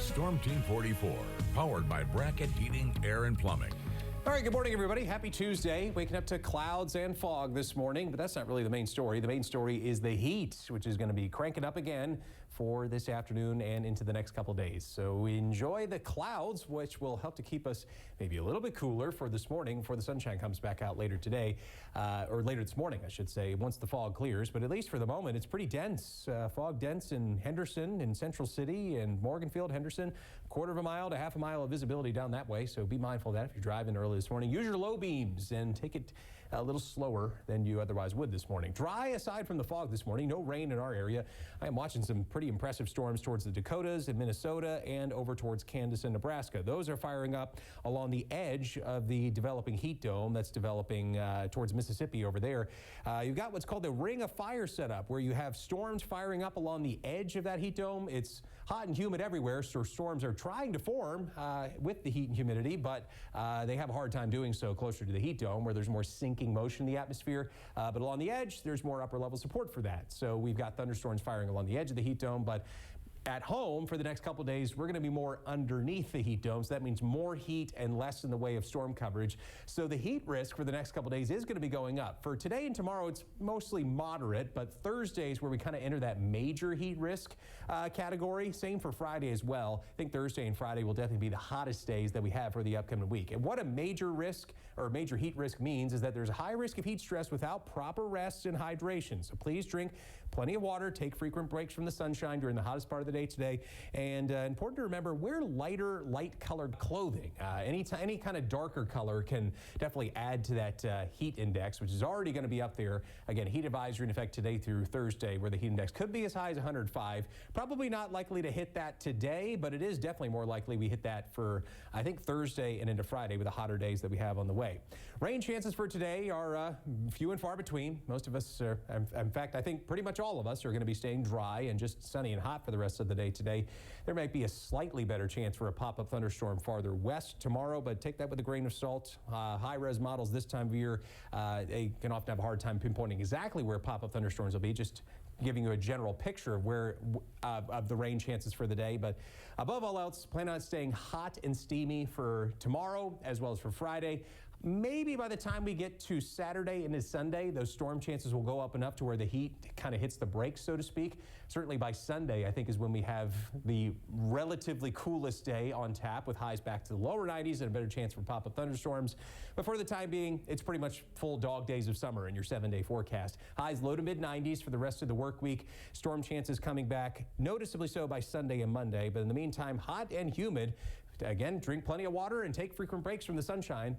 Storm Team 44, powered by Bracket Heating, Air, and Plumbing. All right, good morning, everybody. Happy Tuesday. Waking up to clouds and fog this morning, but that's not really the main story. The main story is the heat, which is going to be cranking up again for this afternoon and into the next couple days. So enjoy the clouds, which will help to keep us maybe a little bit cooler for this morning before the sunshine comes back out later today, or later this morning, I should say, once the fog clears. But at least for the moment, it's pretty dense. Fog dense in Henderson, in Central City, and Morganfield, Henderson. Quarter of a mile to half a mile of visibility down that way. So be mindful of that if you're driving early this morning. Use your low beams and take it a little slower than you otherwise would this morning. Dry aside from the fog this morning. No rain in our area. I am watching some pretty impressive storms towards the Dakotas and Minnesota and over towards Kansas and Nebraska. Those are firing up along the edge of the developing heat dome that's developing towards Mississippi over there. You've got what's called the ring of fire setup, where you have storms firing up along the edge of that heat dome. It's hot and humid everywhere, so storms are trying to form with the heat and humidity, but they have a hard time doing so closer to the heat dome where there's more sinking motion in the atmosphere. But along the edge, there's more upper level support for that. So we've got thunderstorms firing along the edge of the heat dome, but at home for the next couple of days, we're going to be more underneath the heat dome. So that means more heat and less in the way of storm coverage. So the heat risk for the next couple of days is going to be going up. For today and tomorrow, it's mostly moderate, but Thursday is where we kind of enter that major heat risk category. Same for Friday as well. I think Thursday and Friday will definitely be the hottest days that we have for the upcoming week. And what a major risk or major heat risk means is that there's a high risk of heat stress without proper rest and hydration. So please drink plenty of water, take frequent breaks from the sunshine during the hottest part of the day today, and important to remember, wear light colored clothing. Any kind of darker color can definitely add to that heat index, which is already going to be up there. Again, heat advisory in effect today through Thursday, where the heat index could be as high as 105. Probably not likely to hit that today, but it is definitely more likely we hit that for, I think, Thursday and into Friday with the hotter days that we have on the way. Rain chances for today are few and far between. Most of us are, in fact, I think pretty much all of us are going to be staying dry and just sunny and hot for the rest of the day today. There might be a slightly better chance for a pop-up thunderstorm farther west tomorrow, but take that with a grain of salt. High-res models this time of year, they can often have a hard time pinpointing exactly where pop-up thunderstorms will be, just giving you a general picture of where of the rain chances for the day. But above all else, plan on staying hot and steamy for tomorrow as well as for Friday. Maybe by the time we get to Saturday into Sunday, those storm chances will go up enough to where the heat kind of hits the brakes, so to speak. Certainly by Sunday, I think, is when we have the relatively coolest day on tap, with highs back to the lower 90s and a better chance for pop-up thunderstorms. But for the time being, it's pretty much full dog days of summer in your 7-day forecast. Highs low to mid 90s for the rest of the work week. Storm chances coming back noticeably so by Sunday and Monday. But in the meantime, hot and humid. Again, drink plenty of water and take frequent breaks from the sunshine.